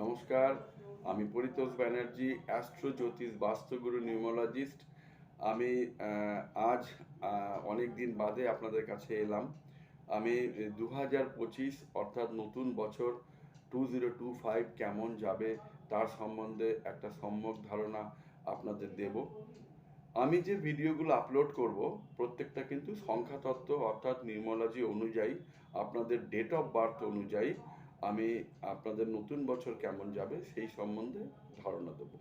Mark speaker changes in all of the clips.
Speaker 1: নমস্কার, আমি পরিতোষ ব্যানার্জি, অ্যাস্ট্রো জ্যোতিষ বাস্তুগুরু নিউমোলজিস্ট। আমি আজ অনেক দিন বাদে আপনাদের কাছে এলাম। আমি 2025 অর্থাৎ নতুন বছর 2025 কেমন যাবে তার সম্বন্ধে একটা সম্যক ধারণা আপনাদের দেব। আমি যে ভিডিওগুলো আপলোড করব প্রত্যেকটা কিন্তু সংখ্যাতত্ত্ব অর্থাৎ নিউমোলজি অনুযায়ী, আপনাদের ডেট অফ বার্থ অনুযায়ী আমি আপনাদের নতুন বছর কেমন যাবে সেই সম্বন্ধে ধারণা দেব।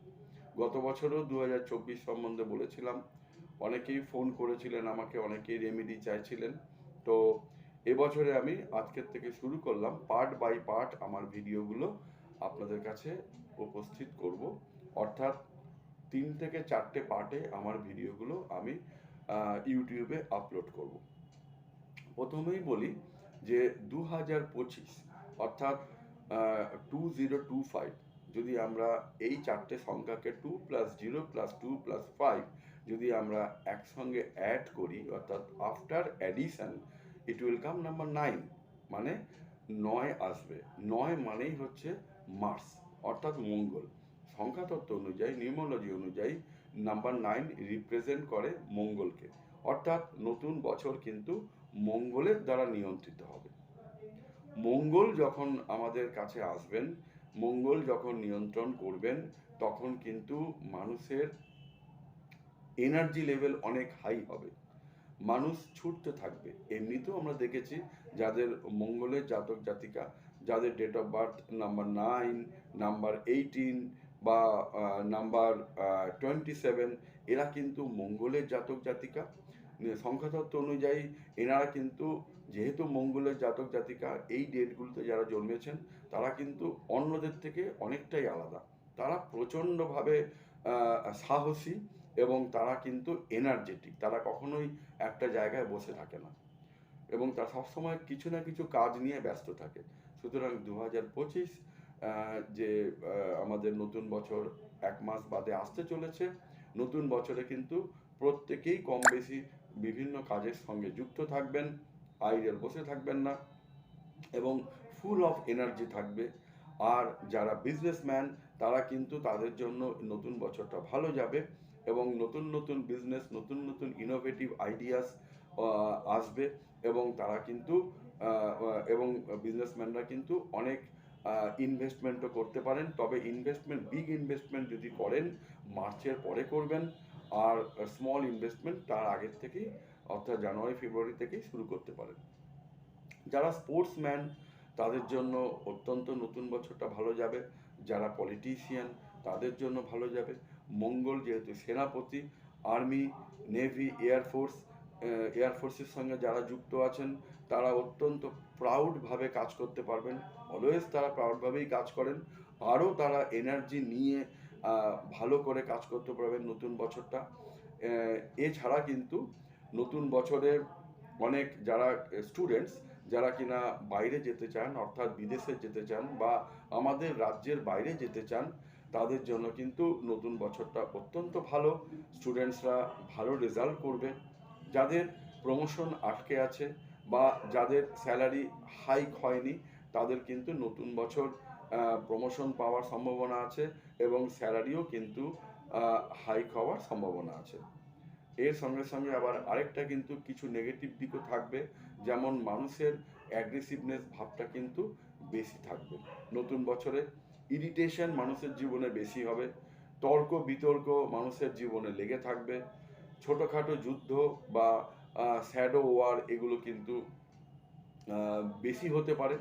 Speaker 1: গত বছরও 2024 সম্বন্ধে বলেছিলাম, অনেকেই ফোন করেছিলেন আমাকে, অনেকেই রেমেডি চাইছিলেন। তো এবছরে আমি আজকের থেকে শুরু করলাম, পার্ট বাই পার্ট আমার ভিডিওগুলো আপনাদের কাছে উপস্থিত করব। অর্থাৎ 3 থেকে 4টে পার্টে আমার ভিডিওগুলো আমি ইউটিউবে আপলোড করব। প্রথমেই বলি যে 2025 অর্থাৎ 2025, যদি আমরা এই 4টে সংখ্যাকে 2+0+2+5 যদি আমরা একসঙ্গে অ্যাড করি, অর্থাৎ after addition it will come number 9, মানে 9 আসবে। 9 মানেই হচ্ছে মার্স অর্থাৎ মঙ্গল। সংখ্যাতত্ত্ব অনুযায়ী, নিউমোলজি অনুযায়ী নাম্বার 9 রিপ্রেজেন্ট করে মঙ্গলকে, অর্থাৎ নতুন বছর কিন্তু মঙ্গলের দ্বারা নিয়ন্ত্রিত হবে। মঙ্গল যখন আমাদের কাছে আসবেন, মঙ্গল যখন নিয়ন্ত্রণ করবেন, তখন কিন্তু মানুষের এনার্জি লেভেল অনেক হাই হবে, মানুষ ছুটতে থাকবে। এমনিতেও আমরা দেখেছি যাদের মঙ্গলের জাতক জাতিকা, যাদের date of birth number 9, number 18 বা নাম্বার 27, এরা কিন্তু মঙ্গলের জাতক জাতিকা। সংখ্যাতত্ত্ব অনুযায়ী এনারা কিন্তু, যেহেতু মঙ্গলের জাতক জাতিকা, এই ডেটগুলোতে যারা জন্মেছেন তারা কিন্তু অন্যদের থেকে অনেকটাই আলাদা। তারা প্রচণ্ডভাবে সাহসী এবং তারা কিন্তু এনার্জেটিক। তারা কখনোই একটা জায়গায় বসে থাকে না এবং তারা সবসময় কিছু না কিছু কাজ নিয়ে ব্যস্ত থাকে। সুতরাং 2025 যে আমাদের নতুন বছর 1 মাস বাদে আসতে চলেছে, নতুন বছরে কিন্তু প্রত্যেকেই কম বেশি বিভিন্ন কাজের সঙ্গে যুক্ত থাকবেন, আইডিয়াল বসে থাকবেন না এবং ফুল অফ এনার্জি থাকবে। আর যারা বিজনেসম্যান তারা কিন্তু, তাদের জন্য নতুন বছরটা ভালো যাবে এবং নতুন নতুন বিজনেস, নতুন নতুন ইনোভেটিভ আইডিয়াস আসবে এবং তারা কিন্তু এবং বিজনেসম্যানরা কিন্তু অনেক ইনভেস্টমেন্টও করতে পারেন। তবে ইনভেস্টমেন্ট, বিগ ইনভেস্টমেন্ট যদি করেন মার্চের পরে করবেন, আর স্মল ইনভেস্টমেন্ট তার আগের থেকেই, অর্থাৎ জানুয়ারি ফেব্রুয়ারি থেকেই শুরু করতে পারেন। যারা স্পোর্টসম্যান তাদের জন্য অত্যন্ত নতুন বছরটা ভালো যাবে। যারা পলিটিশিয়ান তাদের জন্য ভালো যাবে। মঙ্গল যেহেতু সেনাপতি, আর্মি, নেভি, এয়ারফোর্সের সঙ্গে যারা যুক্ত আছেন তারা অত্যন্ত প্রাউডভাবে কাজ করতে পারবেন। অলওয়েজ তারা প্রাউডভাবেই কাজ করেন। আরও তারা এনার্জি নিয়ে ভালো করে কাজ করতে পারবেন নতুন বছরটা। এছাড়া কিন্তু নতুন বছরে অনেক যারা স্টুডেন্টস, যারা কিনা বাইরে যেতে চান, অর্থাৎ বিদেশে যেতে চান বা আমাদের রাজ্যের বাইরে যেতে চান, তাদের জন্য কিন্তু নতুন বছরটা অত্যন্ত ভালো। স্টুডেন্টসরা ভালো রেজাল্ট করবে। যাদের প্রমোশন আটকে আছে বা যাদের স্যালারি হাইক হয়নি, তাদের কিন্তু নতুন বছর প্রমোশন পাওয়ার সম্ভাবনা আছে এবং স্যালারিও কিন্তু হাইক হওয়ার সম্ভাবনা আছে। এর সঙ্গে সঙ্গে আবার আরেকটা কিন্তু কিছু নেগেটিভ দিকও থাকবে, যেমন মানুষের অ্যাগ্রেসিভনেস ভাবটা কিন্তু বেশি থাকবে নতুন বছরে। ইরিটেশন মানুষের জীবনে বেশি হবে, তর্ক বিতর্ক মানুষের জীবনে লেগে থাকবে, ছোটোখাটো যুদ্ধ বা শ্যাডো ওয়ার এগুলো কিন্তু বেশি হতে পারে।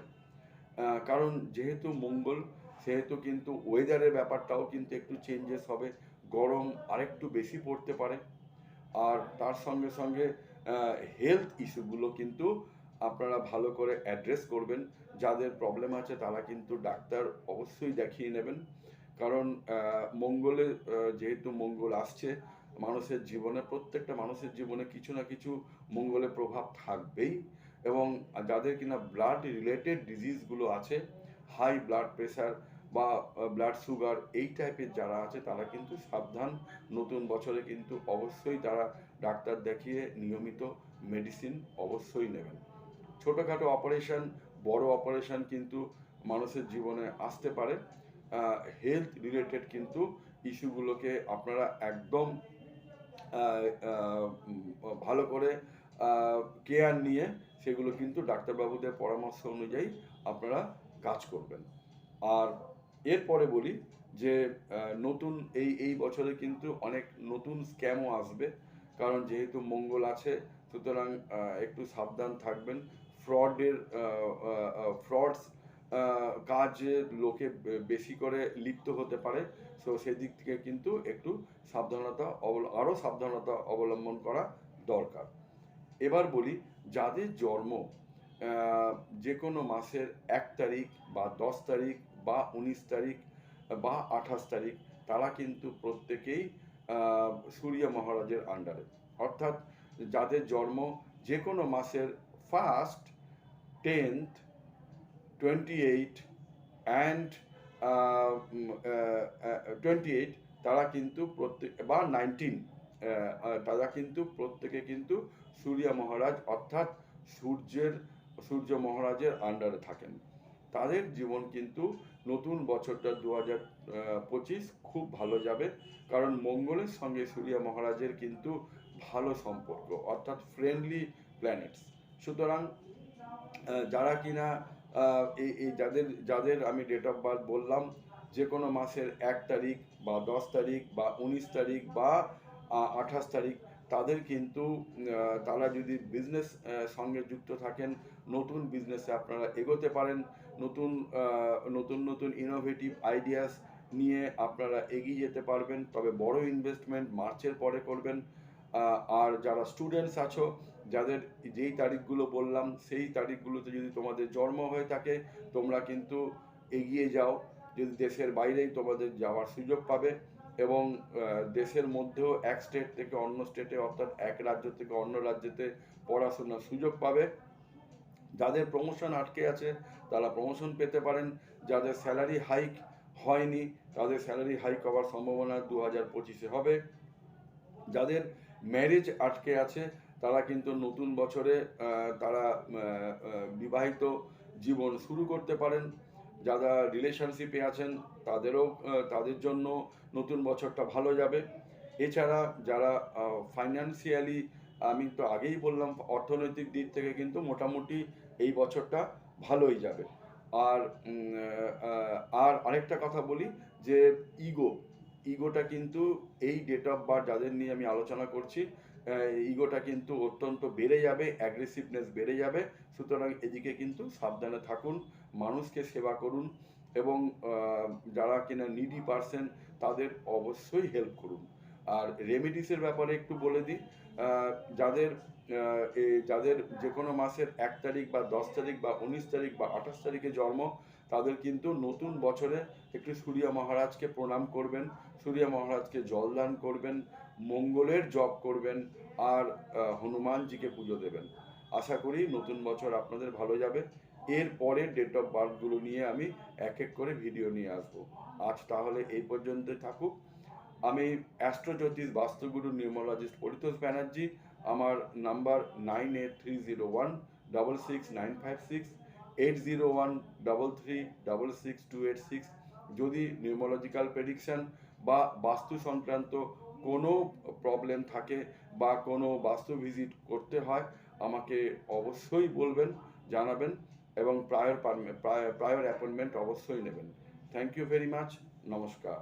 Speaker 1: কারণ যেহেতু মঙ্গল, সেহেতু কিন্তু ওয়েদারের ব্যাপারটাও কিন্তু একটু চেঞ্জেস হবে, গরম আরেকটু বেশি পড়তে পারে। আর তার সঙ্গে সঙ্গে হেলথ ইস্যুগুলো কিন্তু আপনারা ভালো করে অ্যাড্রেস করবেন। যাদের প্রবলেম আছে তারা কিন্তু ডাক্তার অবশ্যই দেখিয়ে নেবেন। কারণ মঙ্গলে, যেহেতু মঙ্গল আসছে মানুষের জীবনে, প্রত্যেকটা মানুষের জীবনে কিছু না কিছু মঙ্গলের প্রভাব থাকবেই। এবং যাদের কিনা ব্লাড রিলেটেড ডিজিজগুলো আছে, হাই ব্লাড প্রেশার বা ব্লাড সুগার এই টাইপের যারা আছে, তারা কিন্তু সাবধান। নতুন বছরে কিন্তু অবশ্যই তারা ডাক্তার দেখিয়ে নিয়মিত মেডিসিন অবশ্যই নেবেন। ছোটোখাটো অপারেশন, বড় অপারেশন কিন্তু মানুষের জীবনে আসতে পারে। হেলথ রিলেটেড কিন্তু ইস্যুগুলোকে আপনারা একদম ভালো করে কেয়ার নিয়ে সেগুলো কিন্তু ডাক্তারবাবুদের পরামর্শ অনুযায়ী আপনারা কাজ করবেন। আর এরপরে বলি যে নতুন এই বছরে কিন্তু অনেক নতুন স্ক্যামও আসবে, কারণ যেহেতু মঙ্গল আছে, সুতরাং একটু সাবধান থাকবেন। ফ্রডের ফ্রডস কাজে লোকে বেশি করে লিপ্ত হতে পারে। সো সেদিক থেকে কিন্তু একটু আরও সাবধানতা অবলম্বন করা দরকার। এবার বলি, যাদের জন্ম যে কোনো মাসের 1 তারিখ বা 10 তারিখ বা 19 তারিখ বা 28 তারিখ, তারা কিন্তু প্রত্যেকেই সূর্য মহারাজের আন্ডারে। অর্থাৎ যাদের জন্ম যে কোনো মাসের 1st, 10th, 28 অ্যান্ড 28, তারা কিন্তু প্রত্যেক বা 19, তারা কিন্তু প্রত্যেকে কিন্তু সূর্য মহারাজ অর্থাৎ সূর্য মহারাজের আন্ডারে থাকেন। তাদের জীবন কিন্তু নতুন বছরটা 2025 খুব ভালো যাবে, কারণ মঙ্গলের সঙ্গে সূর্য মহারাজের কিন্তু ভালো সম্পর্ক, অর্থাৎ ফ্রেন্ডলি প্ল্যানেটস। সুতরাং যারা কিনা এই যাদের যাদের আমি ডেট অফ বার্থ বললাম যে কোনো মাসের 1 তারিখ বা 10 তারিখ বা 19 তারিখ বা 28 তারিখ, তাদের কিন্তু তারা যদি বিজনেস সঙ্গে যুক্ত থাকেন, নতুন বিজনেসে আপনারা এগোতে পারেন। নতুন নতুন ইনোভেটিভ আইডিয়াস নিয়ে আপনারা এগিয়ে যেতে পারবেন, তবে বড় ইনভেস্টমেন্ট মার্চের পরে করবেন। আর যারা স্টুডেন্টস আছো, যাদের যেই তারিখগুলো বললাম সেই তারিখগুলোতে যদি তোমাদের জন্ম হয়ে থাকে, তোমরা কিন্তু এগিয়ে যাও। যদি দেশের বাইরেই তোমাদের যাওয়ার সুযোগ পাবে, এবং দেশের মধ্যেও এক স্টেট থেকে অন্য স্টেটে, অর্থাৎ এক রাজ্য থেকে অন্য রাজ্যেতে পড়াশোনার সুযোগ পাবে। যাদের প্রমোশন আটকে আছে তারা প্রমোশন পেতে পারেন। যাদের স্যালারি হাইক হয়নি তাদের স্যালারি হাইক হওয়ার সম্ভাবনা 2025-এ হবে। যাদের ম্যারেজ আটকে আছে তারা কিন্তু নতুন বছরে তারা বিবাহিত জীবন শুরু করতে পারেন। যারা রিলেশনশিপে আছেন তাদের জন্য নতুন বছরটা ভালো যাবে। এছাড়া যারা ফাইন্যান্সিয়ালি, আমি তো আগেই বললাম, অর্থনৈতিক দিক থেকে কিন্তু মোটামুটি এই বছরটা ভালোই যাবে। আর আরেকটা কথা বলি যে ইগোটা কিন্তু এই ডেট অফ বার্থ যাদের নিয়ে আমি আলোচনা করছি, ইগোটা কিন্তু অত্যন্ত বেড়ে যাবে, অ্যাগ্রেসিভনেস বেড়ে যাবে। সুতরাং এদিকে কিন্তু সাবধানে থাকুন, মানুষকে সেবা করুন, এবং যারা কিনা নিডি পারসন তাদের অবশ্যই হেল্প করুন। আর রেমিডিসের ব্যাপারে একটু বলে দিই, যাদের যে কোনো মাসের 1 তারিখ বা 10 তারিখ বা 19 তারিখ বা 28 তারিখে জন্ম, তাদের কিন্তু নতুন বছরে একটু সূর্য মহারাজকে প্রণাম করবেন, সূর্য মহারাজকে জলদান করবেন, মঙ্গলের জপ করবেন, আর হনুমানজিকে পুজো দেবেন। আশা করি নতুন বছর আপনাদের ভালো যাবে। এর পরের ডেট অফ বার্থগুলো নিয়ে আমি এক এক করে ভিডিও নিয়ে আসবো। আজ তাহলে এই পর্যন্তই থাকুক। আমি অ্যাস্ট্রোজ্যোতিষ বাস্তুগুরু নিউমোলজিস্ট পরিতোষ ব্যানার্জি। আমার নাম্বার 9830166956, 8013366286। যদি নিউমোলজিক্যাল প্রেডিকশন বা বাস্তু সংক্রান্ত কোনো প্রবলেম থাকে বা কোনো বাস্তু ভিজিট করতে হয়, আমাকে অবশ্যই বলবেন, জানাবেন, এবং প্রায়র অ্যাপয়েন্টমেন্ট অবশ্যই নেবেন। Thank you very much. নমস্কার।